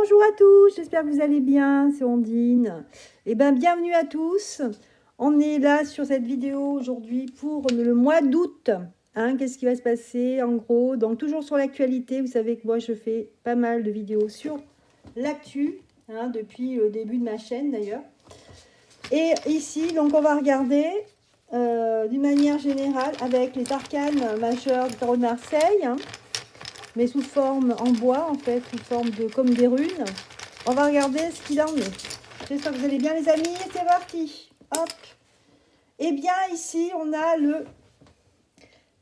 Bonjour à tous, j'espère que vous allez bien, c'est Ondine. Eh bien, bienvenue à tous. On est là sur cette vidéo aujourd'hui pour le mois d'août. Qu'est-ce qui va se passer en gros? Donc toujours sur l'actualité, vous savez que moi je fais pas mal de vidéos sur l'actu, depuis le début de ma chaîne d'ailleurs. Et ici, donc on va regarder d'une manière générale avec les arcanes majeurs du tarot de Marseille. Mais sous forme en bois, en fait, sous forme de comme des runes. On va regarder ce qu'il en est. J'espère que vous allez bien, les amis. C'est parti. Hop. Eh bien, ici, on a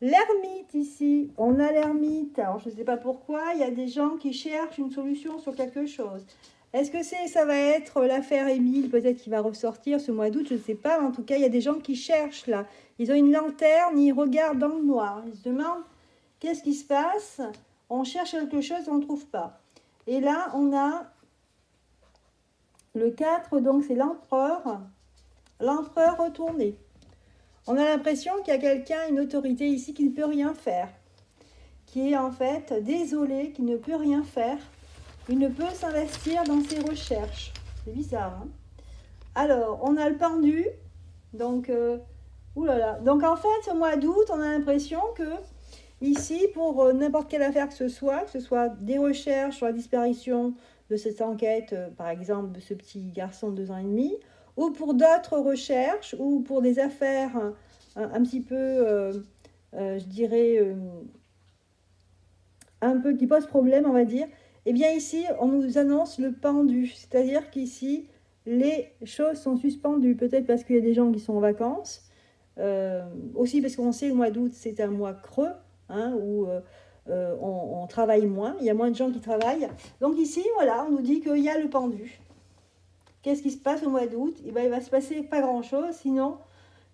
l'ermite, ici. On a l'ermite. Alors, je ne sais pas pourquoi. Il y a des gens qui cherchent une solution sur quelque chose. Est-ce que ça va être l'affaire Émile, peut-être qui va ressortir ce mois d'août, je ne sais pas. En tout cas, il y a des gens qui cherchent, là. Ils ont une lanterne, ils regardent dans le noir. Ils se demandent qu'est-ce qui se passe. On cherche quelque chose, on ne trouve pas. Et là, on a le 4, donc c'est l'empereur. L'empereur retourné. On a l'impression qu'il y a quelqu'un, une autorité ici qui ne peut rien faire. Qui est en fait désolé, qui ne peut rien faire. Il ne peut s'investir dans ses recherches. C'est bizarre, hein? Alors, on a le pendu. Donc, oulala. Donc en fait, au mois d'août, on a l'impression que ici, pour n'importe quelle affaire que ce soit des recherches sur la disparition de cette enquête, par exemple, de ce petit garçon de 2 ans et demi, ou pour d'autres recherches, ou pour des affaires un petit peu, je dirais, un peu qui posent problème, on va dire, eh bien ici, on nous annonce le pendu, c'est-à-dire qu'ici, les choses sont suspendues, peut-être parce qu'il y a des gens qui sont en vacances, aussi parce qu'on sait que le mois d'août, c'est un mois creux, où on travaille moins, il y a moins de gens qui travaillent. Donc ici, voilà, on nous dit qu'il y a le pendu. Qu'est-ce qui se passe au mois d'août? Il va se passer pas grand-chose, sinon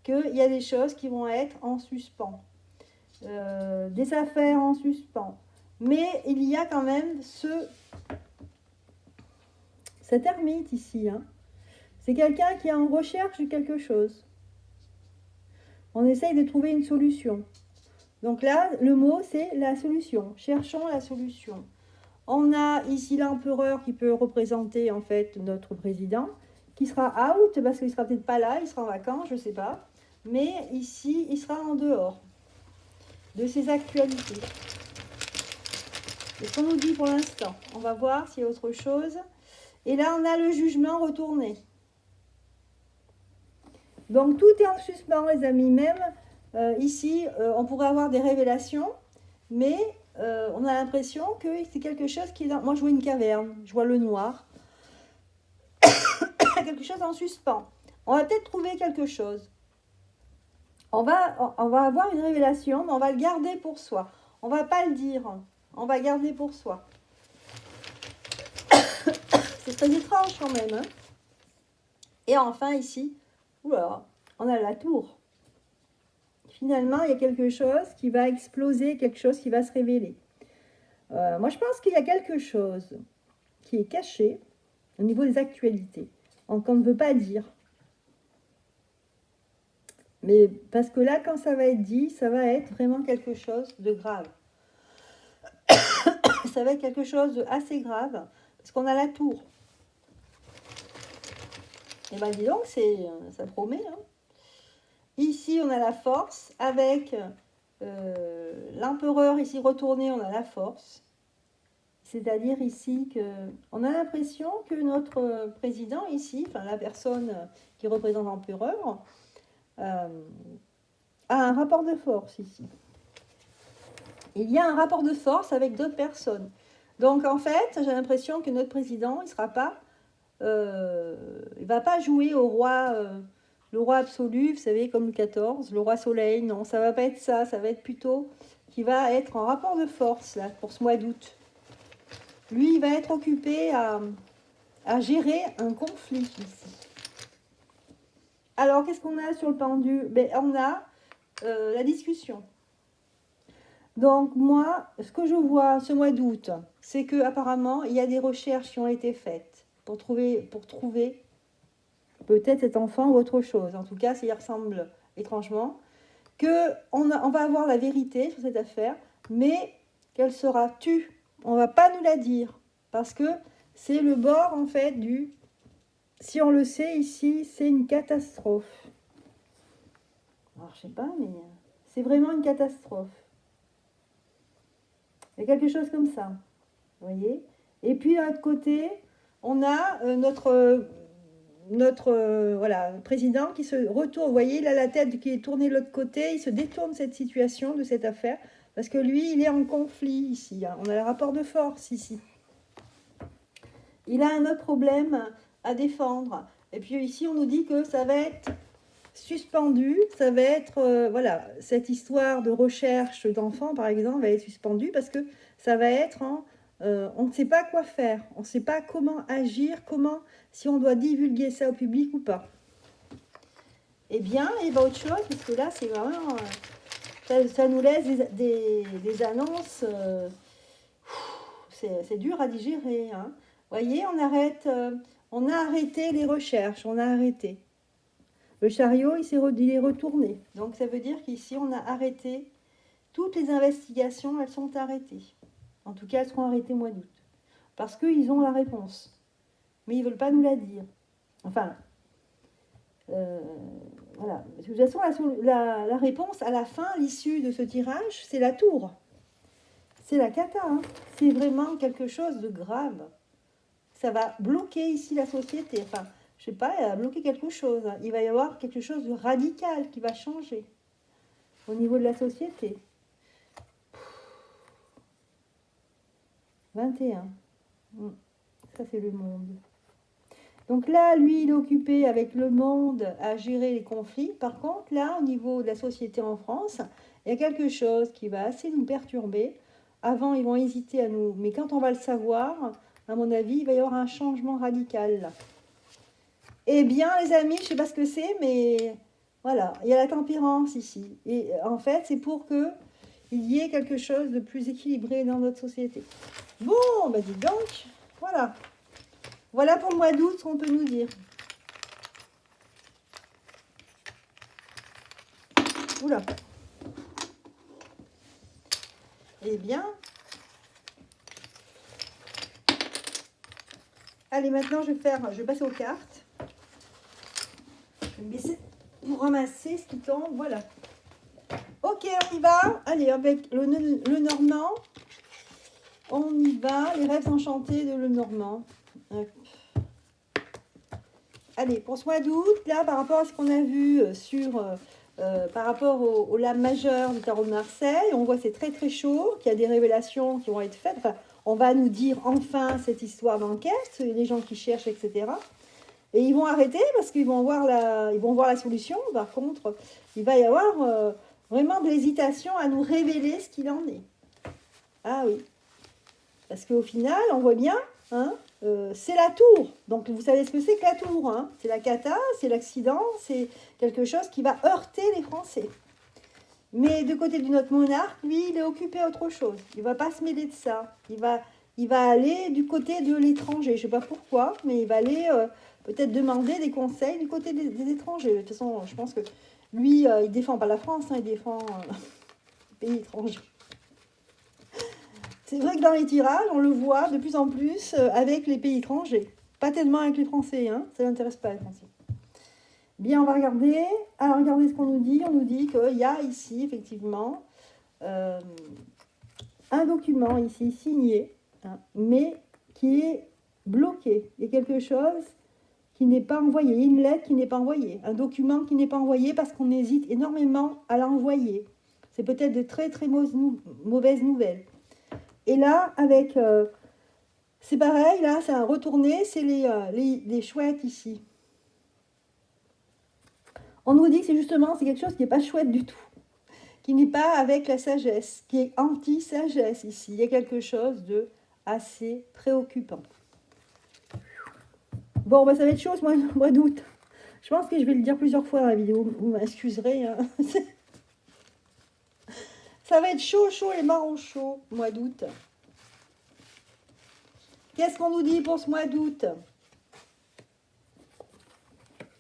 qu'il y a des choses qui vont être en suspens. Des affaires en suspens. Mais il y a quand même cet ermite ici. C'est quelqu'un qui est en recherche de quelque chose. On essaye de trouver une solution. Donc là, le mot, c'est la solution. Cherchons la solution. On a ici l'empereur qui peut représenter en fait notre président, qui sera out parce qu'il ne sera peut-être pas là, il sera en vacances, je ne sais pas. Mais ici, il sera en dehors de ses actualités. C'est ce qu'on nous dit pour l'instant. On va voir s'il y a autre chose. Et là, on a le jugement retourné. Donc, tout est en suspens, les amis. Même ici, on pourrait avoir des révélations, mais on a l'impression que c'est quelque chose qui est dans... Moi, je vois une caverne, je vois le noir. Quelque chose en suspens. On va peut-être trouver quelque chose. On va avoir une révélation, mais on va le garder pour soi. On ne va pas le dire. On va garder pour soi. C'est très étrange quand même. Et enfin, ici, oula, on a la tour. Finalement, il y a quelque chose qui va exploser, quelque chose qui va se révéler. Moi, je pense qu'il y a quelque chose qui est caché au niveau des actualités, qu'on ne veut pas dire. Mais parce que là, quand ça va être dit, ça va être vraiment quelque chose de grave. Ça va être quelque chose d'assez grave, parce qu'on a la tour. Et bien, dis donc, ça promet. Ici, on a la force, avec l'empereur ici retourné, on a la force. C'est-à-dire ici qu'on a l'impression que notre président ici, enfin la personne qui représente l'empereur, a un rapport de force ici. Il y a un rapport de force avec d'autres personnes. Donc en fait, j'ai l'impression que notre président, il va pas jouer au roi, le roi absolu, vous savez, comme le 14, le roi soleil. Non, ça va pas être ça. Ça va être plutôt qu'il va être en rapport de force là pour ce mois d'août. Lui, il va être occupé à gérer un conflit ici. Alors, qu'est-ce qu'on a sur le pendu? On a la discussion. Donc, moi, ce que je vois ce mois d'août, c'est qu'apparemment, il y a des recherches qui ont été faites pour trouver peut-être cet enfant ou autre chose. En tout cas, ça y ressemble étrangement. On va avoir la vérité sur cette affaire, mais qu'elle sera tue. On ne va pas nous la dire. Parce que c'est le bord en fait du... Si on le sait ici, c'est une catastrophe. Alors je sais pas, mais c'est vraiment une catastrophe. Il y a quelque chose comme ça, vous voyez. Et puis de l'autre côté, on a notre voilà, président qui se retourne. Vous voyez, il a la tête qui est tournée de l'autre côté. Il se détourne de cette situation, de cette affaire, parce que lui, il est en conflit ici. Hein. On a le rapport de force ici. Il a un autre problème à défendre. Et puis ici, on nous dit que ça va être suspendu. Ça va être, voilà, cette histoire de recherche d'enfants, par exemple, va être suspendue parce que ça va être on ne sait pas quoi faire. On ne sait pas comment agir, si on doit divulguer ça au public ou pas. Eh bien, il va autre chose, parce que là, c'est vraiment... ça nous laisse des annonces... c'est dur à digérer. Hein. Vous voyez, on a arrêté les recherches, on a arrêté. Le chariot, il est retourné. Donc, ça veut dire qu'ici, on a arrêté. Toutes les investigations, elles sont arrêtées. En tout cas, elles seront arrêtées au mois d'août. Parce qu'ils ont la réponse. Mais ils ne veulent pas nous la dire. Enfin, voilà. De toute façon, la réponse à la fin, l'issue de ce tirage, c'est la tour. C'est la cata. Hein. C'est vraiment quelque chose de grave. Ça va bloquer ici la société. Enfin, je ne sais pas, elle va bloquer quelque chose. Hein. Il va y avoir quelque chose de radical qui va changer au niveau de la société. 21. Ça, c'est le monde. Donc là, lui, il est occupé avec le monde à gérer les conflits. Par contre, là, au niveau de la société en France, il y a quelque chose qui va assez nous perturber. Avant, ils vont hésiter à nous... Mais quand on va le savoir, à mon avis, il va y avoir un changement radical. Eh bien, les amis, je ne sais pas ce que c'est, mais voilà, il y a la tempérance ici. Et en fait, c'est pour qu'il y ait quelque chose de plus équilibré dans notre société. Bon, bah dis donc, voilà. Voilà pour le mois d'août ce qu'on peut nous dire. Oula. Eh bien. Allez, maintenant, je vais passer aux cartes. Je vais me baisser pour ramasser ce qui tombe. Voilà. Ok, on y va. Allez, avec le Normand. On y va. Les rêves enchantés de Lenormand. Allez, pour ce mois d'août, là, par rapport à ce qu'on a vu par rapport aux lames majeures du tarot de Marseille, on voit que c'est très très chaud, qu'il y a des révélations qui vont être faites. Enfin, on va nous dire enfin cette histoire d'enquête, les gens qui cherchent, etc. Et ils vont arrêter parce qu'ils vont voir la solution. Par contre, il va y avoir vraiment de l'hésitation à nous révéler ce qu'il en est. Ah oui. Parce qu'au final, on voit bien, hein, c'est la tour. Donc, vous savez ce que c'est que la tour. Hein. C'est la cata, c'est l'accident, c'est quelque chose qui va heurter les Français. Mais de côté de notre monarque, lui, il est occupé à autre chose. Il ne va pas se mêler de ça. Il va aller du côté de l'étranger. Je ne sais pas pourquoi, mais il va aller peut-être demander des conseils du côté des étrangers. De toute façon, je pense que lui, il ne défend pas la France, hein, il défend les pays étrangers. C'est vrai que dans les tirages, on le voit de plus en plus avec les pays étrangers. Pas tellement avec les Français, hein, ça n'intéresse pas les Français. Bien, on va regarder. Alors, regardez ce qu'on nous dit. On nous dit qu'il y a ici, effectivement, un document ici signé, hein, mais qui est bloqué. Il y a quelque chose qui n'est pas envoyé. Une lettre qui n'est pas envoyée. Un document qui n'est pas envoyé parce qu'on hésite énormément à l'envoyer. C'est peut-être de très, très mauvaises nouvelles. Et là, avec... c'est pareil, là, c'est un retourné, c'est les chouettes ici. On nous dit que c'est quelque chose qui n'est pas chouette du tout. Qui n'est pas avec la sagesse, qui est anti-sagesse ici. Il y a quelque chose de assez préoccupant. Bon, bah, ça va être chaud ce mois d'août. Je pense que je vais le dire plusieurs fois dans la vidéo. Vous m'excuserez. Hein. Ça va être chaud, les marrons chauds, mois d'août. Qu'est-ce qu'on nous dit pour ce mois d'août?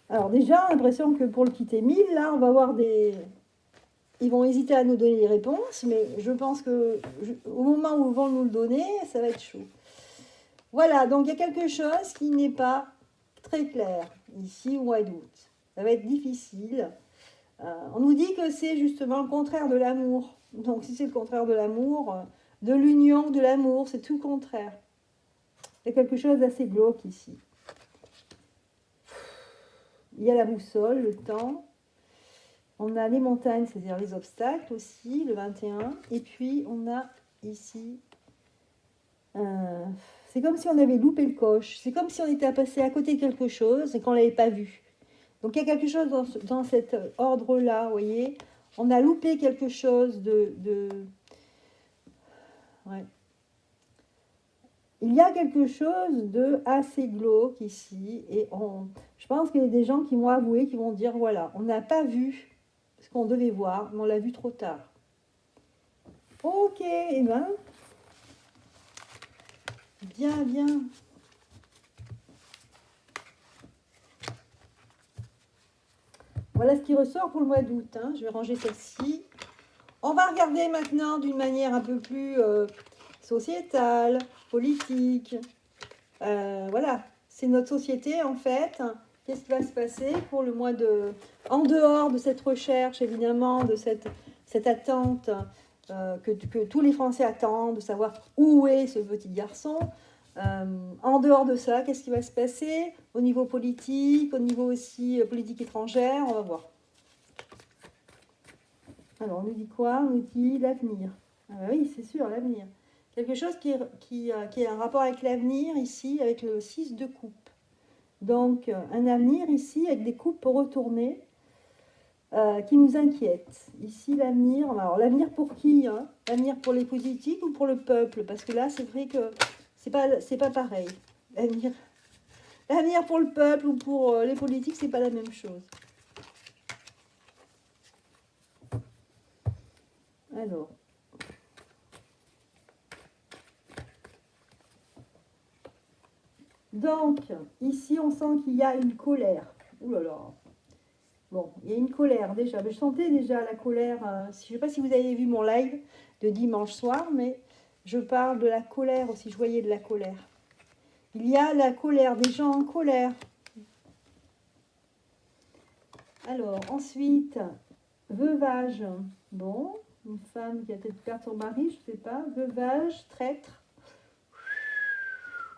Alors déjà, l'impression que pour le quitter 1000, là, on va avoir des... Ils vont hésiter à nous donner les réponses, mais je pense que au moment où ils vont nous le donner, ça va être chaud. Voilà, donc il y a quelque chose qui n'est pas très clair ici au mois d'août. Ça va être difficile. On nous dit que c'est justement le contraire de l'amour. Donc si c'est le contraire de l'amour, de l'union, de l'amour, c'est tout le contraire. Il y a quelque chose d'assez glauque ici. Il y a la boussole, le temps. On a les montagnes, c'est-à-dire les obstacles aussi, le 21. Et puis on a ici... c'est comme si on avait loupé le coche. C'est comme si on était passé à côté de quelque chose et qu'on ne l'avait pas vu. Donc il y a quelque chose dans cet ordre-là, vous voyez. On a loupé quelque chose ouais. Il y a quelque chose de assez glauque ici. Et je pense qu'il y a des gens qui vont avouer, qui vont dire, voilà, on n'a pas vu ce qu'on devait voir, mais on l'a vu trop tard. Ok, et ben, bien, bien. Voilà ce qui ressort pour le mois d'août. Hein. Je vais ranger celle-ci. On va regarder maintenant d'une manière un peu plus sociétale, politique. Voilà, c'est notre société en fait. Qu'est-ce qui va se passer pour le mois de... En dehors de cette recherche, évidemment, de cette attente que tous les Français attendent, de savoir où est ce petit garçon. En dehors de ça, qu'est-ce qui va se passer au niveau politique, au niveau aussi politique étrangère, on va voir. Alors, on nous dit quoi? On nous dit l'avenir. Ah bah oui, c'est sûr, l'avenir. Quelque chose qui a un rapport avec l'avenir ici, avec le 6 de coupe. Donc, un avenir ici avec des coupes retournées qui nous inquiètent. Ici, l'avenir, alors l'avenir pour qui hein? L'avenir pour les politiques ou pour le peuple? Parce que là, c'est vrai que c'est pas pareil. L'avenir pour le peuple ou pour les politiques, c'est pas la même chose. Alors. Donc, ici, on sent qu'il y a une colère. Ouh là là. Bon, il y a une colère déjà. Je sentais déjà la colère. Je ne sais pas si vous avez vu mon live de dimanche soir, mais je parle de la colère aussi. Je voyais de la colère. Il y a la colère, des gens en colère. Alors, ensuite, veuvage. Bon, une femme qui a peut-être perdu son mari, je ne sais pas. Veuvage, traître.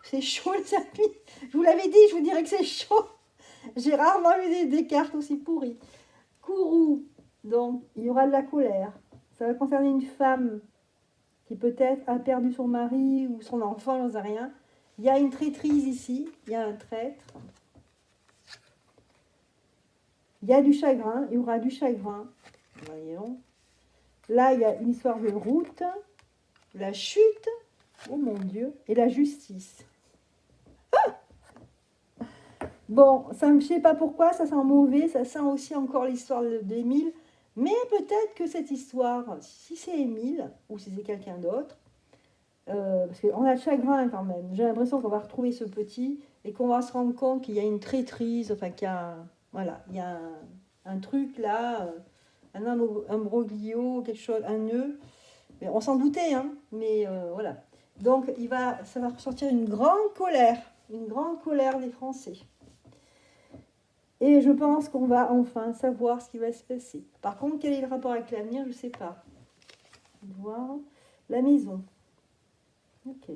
C'est chaud les amis. Je vous l'avais dit, je vous dirais que c'est chaud. J'ai rarement eu des cartes aussi pourries. Kourou, donc il y aura de la colère. Ça va concerner une femme qui peut-être a perdu son mari ou son enfant, j'en sais rien. Il y a une traîtrise ici, il y a un traître. Il y a du chagrin, il y aura du chagrin. Voyons. Là, il y a une histoire de route, la chute, oh mon Dieu, et la justice. Bon, ça, je ne sais pas pourquoi, ça sent mauvais, ça sent aussi encore l'histoire d'Émile, mais peut-être que cette histoire, si c'est Émile, ou si c'est quelqu'un d'autre, parce qu'on a le chagrin quand même, j'ai l'impression qu'on va retrouver ce petit, et qu'on va se rendre compte qu'il y a une traîtrise, enfin qu'il y a, voilà, il y a un truc là, un imbroglio, quelque chose, un nœud, mais on s'en doutait, hein, mais voilà. Donc ça va ressortir une grande colère des Français. Et je pense qu'on va enfin savoir ce qui va se passer. Par contre, quel est le rapport avec l'avenir, je ne sais pas. Voir la maison. Ok.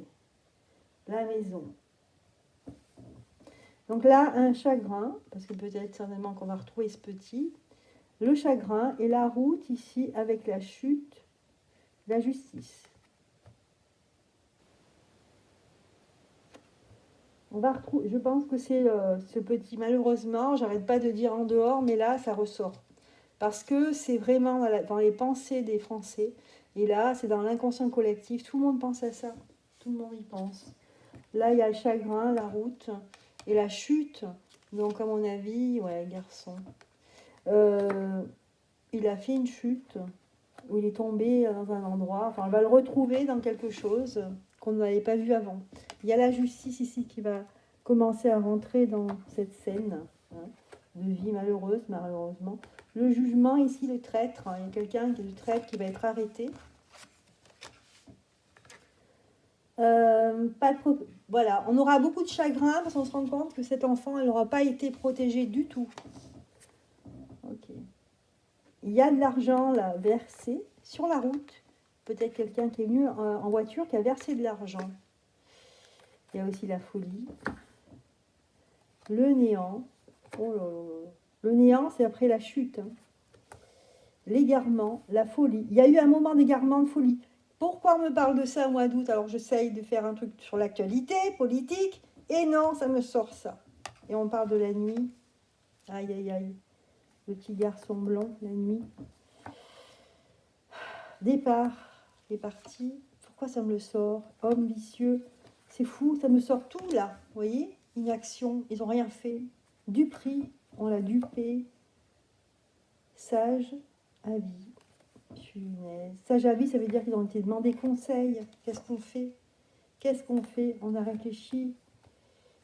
La maison. Donc là, un chagrin, parce que peut-être certainement qu'on va retrouver ce petit. Le chagrin et la route ici avec la chute, la justice. On va retrouver, je pense que c'est ce petit, malheureusement, j'arrête pas de dire en dehors, mais là, ça ressort. Parce que c'est vraiment dans les pensées des Français. Et là, c'est dans l'inconscient collectif. Tout le monde pense à ça. Tout le monde y pense. Là, il y a le chagrin, la route et la chute. Donc, à mon avis, ouais, garçon. Il a fait une chute où il est tombé dans un endroit. Enfin, on va le retrouver dans quelque chose qu'on n'avait pas vu avant. Il y a la justice ici qui va commencer à rentrer dans cette scène de vie malheureuse, malheureusement. Le jugement, ici, le traître. Il y a quelqu'un qui est le traître qui va être arrêté. Voilà, on aura beaucoup de chagrin parce qu'on se rend compte que cet enfant, elle n'aura pas été protégée du tout. Ok. Il y a de l'argent là versé sur la route. Peut-être quelqu'un qui est venu en voiture qui a versé de l'argent. Il y a aussi la folie. Le néant. Oh là là. Le néant, c'est après la chute. Hein. L'égarement, la folie. Il y a eu un moment d'égarement, de folie. Pourquoi on me parle de ça au mois d'août? Alors j'essaye de faire un truc sur l'actualité politique. Et non, ça me sort ça. Et on parle de la nuit. Aïe, aïe, aïe. Le petit garçon blanc, la nuit. Départ, est parti. Pourquoi ça me le sort? Homme vicieux. C'est fou, ça me sort tout là. Vous voyez? Inaction, ils n'ont rien fait. Du prix, on l'a dupé. Sage, avis. Punaise. Sage avis, ça veut dire qu'ils ont été demandés conseil. Qu'est-ce qu'on fait? Qu'est-ce qu'on fait? On a réfléchi.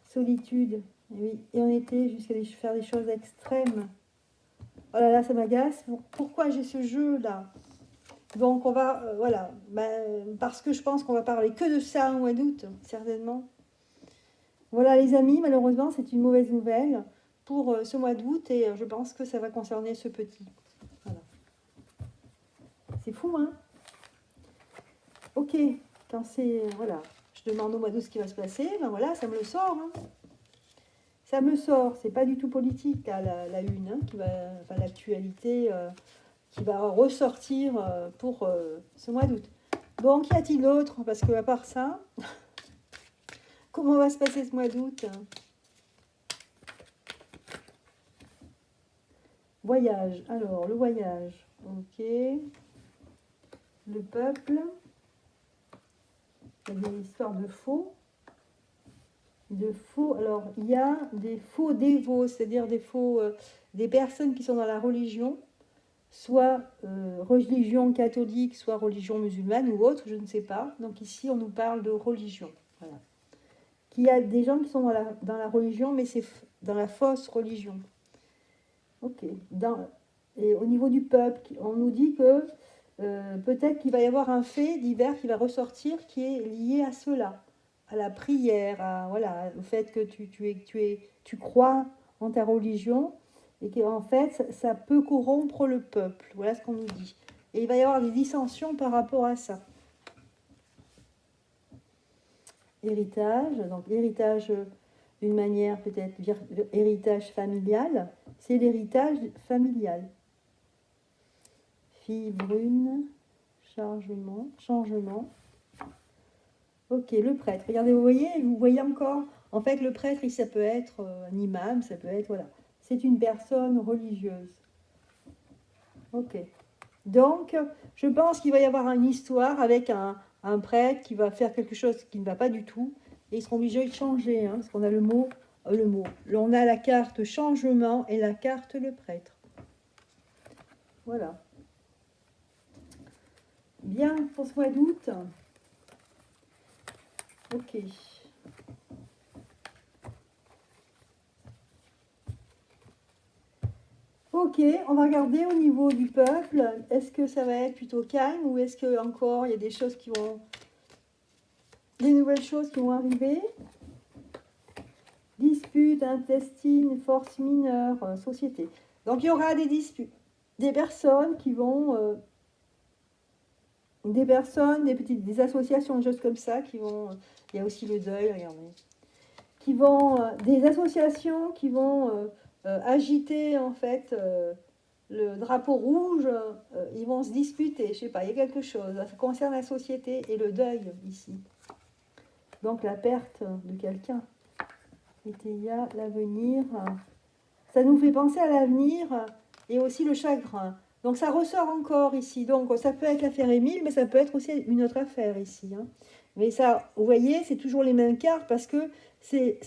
Solitude. Et oui. Et on était jusqu'à faire des choses extrêmes. Oh là là, ça m'agace. Pourquoi j'ai ce jeu-là? Donc on va, voilà, parce que je pense qu'on va parler que de ça au mois d'août, certainement. Voilà les amis, malheureusement c'est une mauvaise nouvelle pour ce mois d'août et je pense que ça va concerner ce petit. Voilà. C'est fou, hein? Ok, quand c'est, voilà, je demande au mois d'août ce qui va se passer, ben voilà, ça me le sort. Hein. Ça me sort, c'est pas du tout politique, là, la une, hein, qui va, enfin l'actualité... qui va ressortir pour ce mois d'août. Bon, qu'y a-t-il d'autre? Parce que à part ça, comment va se passer ce mois d'août? Voyage. Alors, le voyage. Ok. Le peuple. Il y a des histoires de faux. De faux. Alors, il y a des faux dévots, c'est-à-dire des faux, des personnes qui sont dans la religion, soit religion catholique, soit religion musulmane ou autre, je ne sais pas. Donc ici, on nous parle de religion. Voilà. Qu'il y a des gens qui sont dans la religion, mais c'est dans la fausse religion. Ok. Et au niveau du peuple, on nous dit que peut-être qu'il va y avoir un fait divers qui va ressortir qui est lié à cela, à la prière, voilà, au fait que tu crois en ta religion et qu'en fait, ça peut corrompre le peuple. Voilà ce qu'on nous dit. Et il va y avoir des dissensions par rapport à ça. Héritage, donc héritage d'une manière peut-être héritage familial, c'est l'héritage familial. Fille brune, changement. Ok, le prêtre. Regardez, vous voyez encore, en fait le prêtre, ça peut être un imam, ça peut être, voilà. C'est une personne religieuse. Ok. Donc, je pense qu'il va y avoir une histoire avec un prêtre qui va faire quelque chose qui ne va pas du tout. Et ils seront obligés de changer, hein, parce qu'on a le mot. On a la carte changement et la carte le prêtre. Voilà. Bien, pour ce mois d'août. Ok. Ok, on va regarder au niveau du peuple. Est-ce que ça va être plutôt calme ou est-ce que encore il y a des choses qui vont... des nouvelles choses qui vont arriver? Disputes, intestines, force mineure, société. Donc il y aura des disputes. Des personnes qui vont... des personnes, des associations, des choses comme ça qui vont... il y a aussi le deuil, regardez. Qui vont... des associations qui vont agiter en fait... le drapeau rouge, ils vont se disputer, je sais pas, il y a quelque chose. Ça concerne la société et le deuil ici. Donc la perte de quelqu'un. Et il y a l'avenir. Ça nous fait penser à l'avenir et aussi le chagrin. Donc ça ressort encore ici. Donc ça peut être l'affaire Émile, mais ça peut être aussi une autre affaire ici. Hein. Mais ça, vous voyez, c'est toujours les mêmes cartes parce que c'est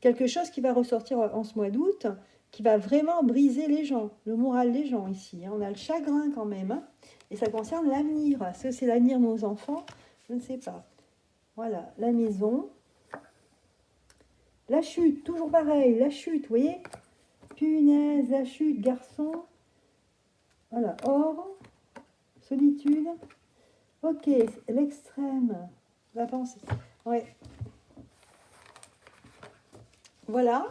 quelque chose qui va ressortir en ce mois d'août, qui va vraiment briser les gens, le moral des gens ici. Hein. On a le chagrin quand même. Hein. Et ça concerne l'avenir. Est-ce que c'est l'avenir de nos enfants? Je ne sais pas. Voilà, la maison. La chute, toujours pareil, la chute, vous voyez? Punaise, la chute, garçon. Voilà, or, solitude. Ok, l'extrême, la pensée. Ouais, Voilà,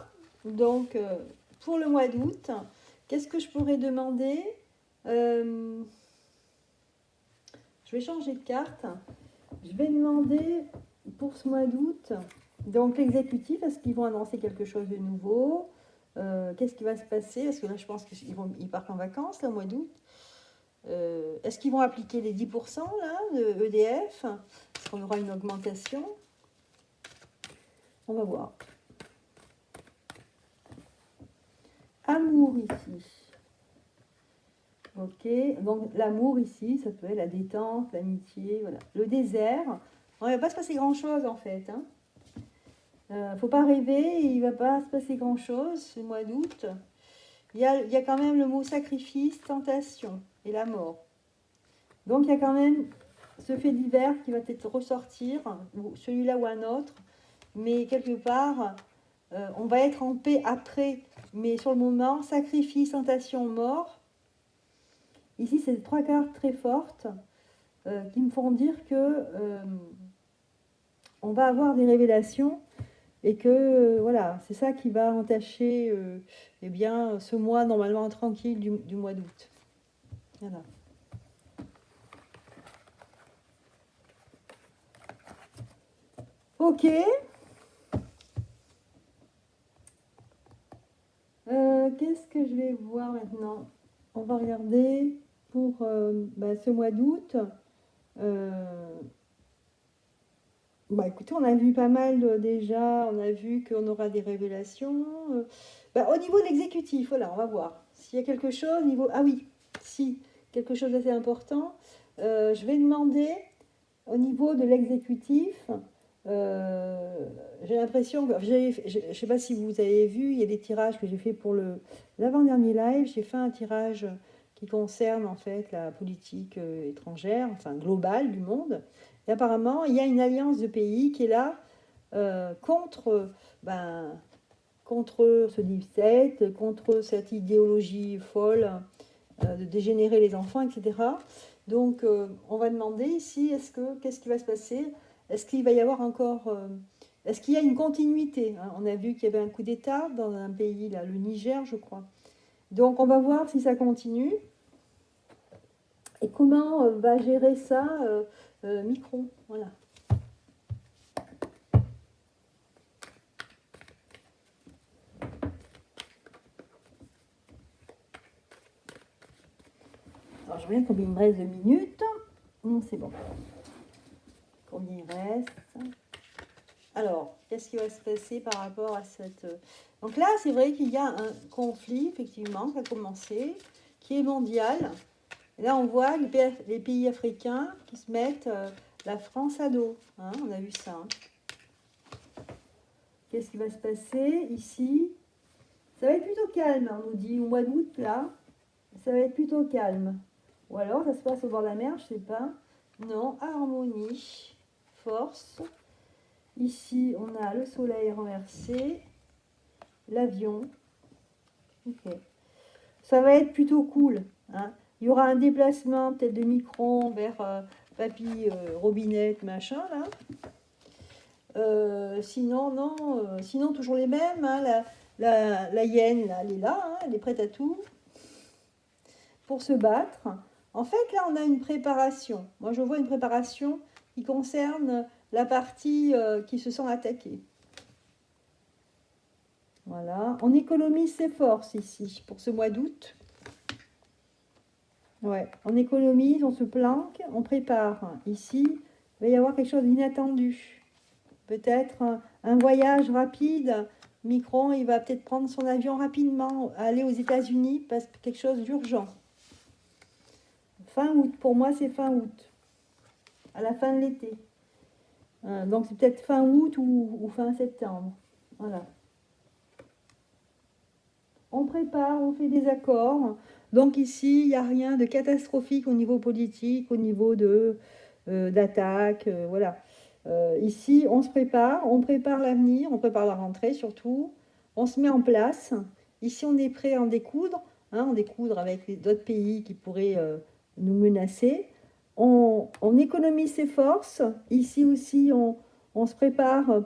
donc pour le mois d'août, qu'est-ce que je pourrais demander? Je vais changer de carte. Je vais demander pour ce mois d'août, donc l'exécutif, est-ce qu'ils vont annoncer quelque chose de nouveau? Qu'est-ce qui va se passer? Parce que là, je pense qu'ils partent en vacances, là, au mois d'août. Est-ce qu'ils vont appliquer les 10% là, de EDF? Est-ce qu'on aura une augmentation? On va voir. Amour ici. Ok, donc l'amour ici, ça peut être la détente, l'amitié, voilà. Le désert, il ne va pas se passer grand-chose en fait. Faut pas rêver, il ne va pas se passer grand-chose ce mois d'août. Il y a quand même le mot sacrifice, tentation et la mort. Donc il y a quand même ce fait divers qui va peut-être ressortir, celui-là ou un autre, mais quelque part, on va être en paix après, mais sur le moment, sacrifice, tentation, mort. Ici, c'est 3 cartes très fortes qui me font dire que on va avoir des révélations et que voilà, c'est ça qui va entacher eh bien, ce mois normalement tranquille du mois d'août. Voilà. Ok. Qu'est-ce que je vais voir maintenant? On va regarder pour ce mois d'août. Écoutez, on a vu pas mal déjà, on a vu qu'on aura des révélations. Au niveau de l'exécutif, voilà, on va voir. S'il y a quelque chose, niveau... Ah oui, si, quelque chose d'assez important. Je vais demander au niveau de l'exécutif, j'ai l'impression que... Je ne sais pas si vous avez vu, il y a des tirages que j'ai fait pour l'avant-dernier live. J'ai fait un tirage qui concerne en fait la politique étrangère, enfin globale du monde. Et apparemment, il y a une alliance de pays qui est là contre ce Deep State, contre cette idéologie folle de dégénérer les enfants, etc. Donc, on va demander ici, qu'est-ce qui va se passer? Est-ce qu'il va y avoir encore... est-ce qu'il y a une continuité? On a vu qu'il y avait un coup d'État dans un pays, là, le Niger, je crois. Donc, on va voir si ça continue. Et comment va gérer ça Micron? Voilà. Alors, je regarde combien il me reste de minutes. Non, c'est bon. Combien il reste? Alors, qu'est-ce qui va se passer par rapport à cette... Donc là, c'est vrai qu'il y a un conflit, effectivement, qui a commencé, qui est mondial. Et là, on voit les pays africains qui se mettent la France à dos. On a vu ça. Qu'est-ce qui va se passer ici? Ça va être plutôt calme, on nous dit, au mois d'août, là. Ça va être plutôt calme. Ou alors, ça se passe au bord de la mer, je ne sais pas. Non, harmonie, force. Ici, on a le soleil renversé, l'avion. Ok. Ça va être plutôt cool. Il y aura un déplacement peut-être de Micron vers Papy Robinette, machin, là. Sinon, non. Sinon, toujours les mêmes. La hyène, là, elle est là. Elle est prête à tout pour se battre. En fait, là, on a une préparation. Moi, je vois une préparation qui concerne la partie qui se sent attaquée. Voilà. On économise ses forces ici pour ce mois d'août. Ouais, on économise, on se planque, on prépare. Ici, il va y avoir quelque chose d'inattendu. Peut-être un voyage rapide. Micron, il va peut-être prendre son avion rapidement, aller aux États-Unis parce que quelque chose d'urgent. Fin août, pour moi, c'est fin août. À la fin de l'été. Donc, c'est peut-être fin août ou fin septembre. Voilà. On prépare, on fait des accords. Donc ici, il n'y a rien de catastrophique au niveau politique, au niveau d'attaque. Voilà. Ici, on se prépare, on prépare l'avenir, on prépare la rentrée surtout. On se met en place. Ici, on est prêt à en découdre. En découdre avec d'autres pays qui pourraient nous menacer. On économise ses forces. Ici aussi, on se prépare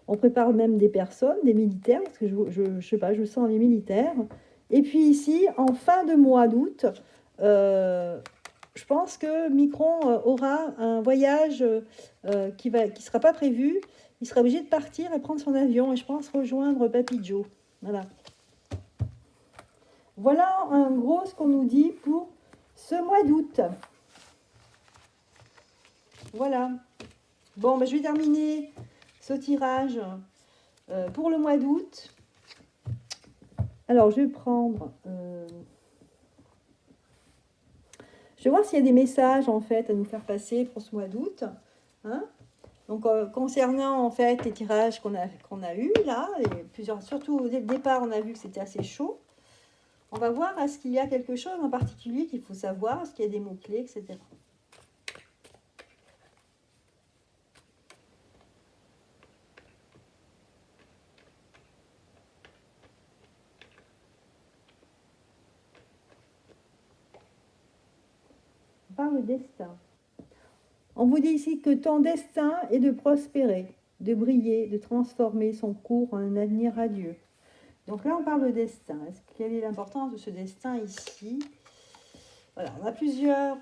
On prépare même des personnes, des militaires, parce que je sais pas, je sens les militaires. Et puis ici, en fin de mois d'août, je pense que Micron aura un voyage qui sera pas prévu. Il sera obligé de partir et prendre son avion et je pense rejoindre Papy Joe. Voilà. Voilà en gros ce qu'on nous dit pour ce mois d'août. Voilà. Bon, ben, je vais terminer ce tirage pour le mois d'août. Alors, je vais prendre... je vais voir s'il y a des messages, en fait, à nous faire passer pour ce mois d'août. Hein? Donc, concernant, en fait, les tirages qu'on a eus, là, et plusieurs, surtout dès le départ, on a vu que c'était assez chaud. On va voir, est-ce qu'il y a quelque chose en particulier qu'il faut savoir, est-ce qu'il y a des mots-clés, etc. Par le destin. On vous dit ici que ton destin est de prospérer, de briller, de transformer son cours en un avenir radieux. Donc là, on parle de destin. Quelle est l'importance de ce destin ici? Voilà, on a plusieurs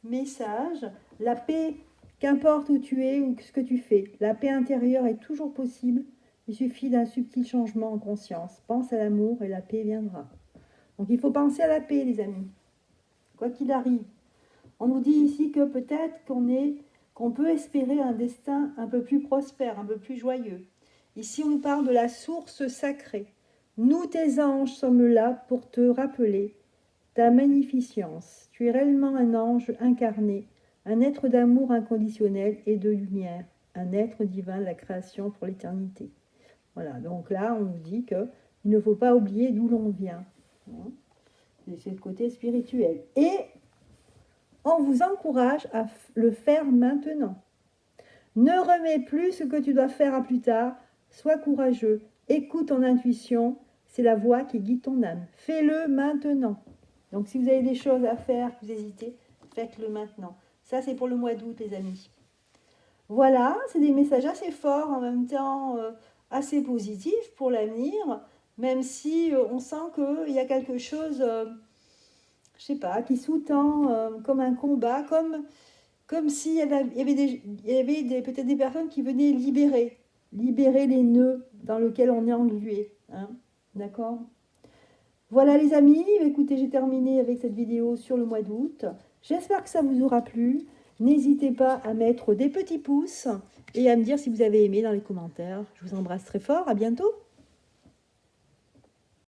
messages. La paix, qu'importe où tu es ou ce que tu fais, la paix intérieure est toujours possible. Il suffit d'un subtil changement en conscience. Pense à l'amour et la paix viendra. Donc il faut penser à la paix, les amis. Quoi qu'il arrive. On nous dit ici que peut-être qu'on peut espérer un destin un peu plus prospère, un peu plus joyeux. Ici, on nous parle de la source sacrée. Nous, tes anges, sommes là pour te rappeler ta magnificence. Tu es réellement un ange incarné, un être d'amour inconditionnel et de lumière, un être divin de la création pour l'éternité. Voilà, donc là, on nous dit qu'il ne faut pas oublier d'où l'on vient. C'est le côté spirituel. Et on vous encourage à le faire maintenant. Ne remets plus ce que tu dois faire à plus tard. Sois courageux. Écoute ton intuition. C'est la voix qui guide ton âme. Fais-le maintenant. Donc, si vous avez des choses à faire, vous hésitez, faites-le maintenant. Ça, c'est pour le mois d'août, les amis. Voilà, c'est des messages assez forts, en même temps assez positifs pour l'avenir, même si on sent qu'il y a quelque chose... je sais pas, qui sous-tend comme un combat, comme s'il y avait peut-être des personnes qui venaient libérer les nœuds dans lesquels on est englué. Hein, d'accord? Voilà les amis, écoutez, j'ai terminé avec cette vidéo sur le mois d'août. J'espère que ça vous aura plu. N'hésitez pas à mettre des petits pouces et à me dire si vous avez aimé dans les commentaires. Je vous embrasse très fort, à bientôt.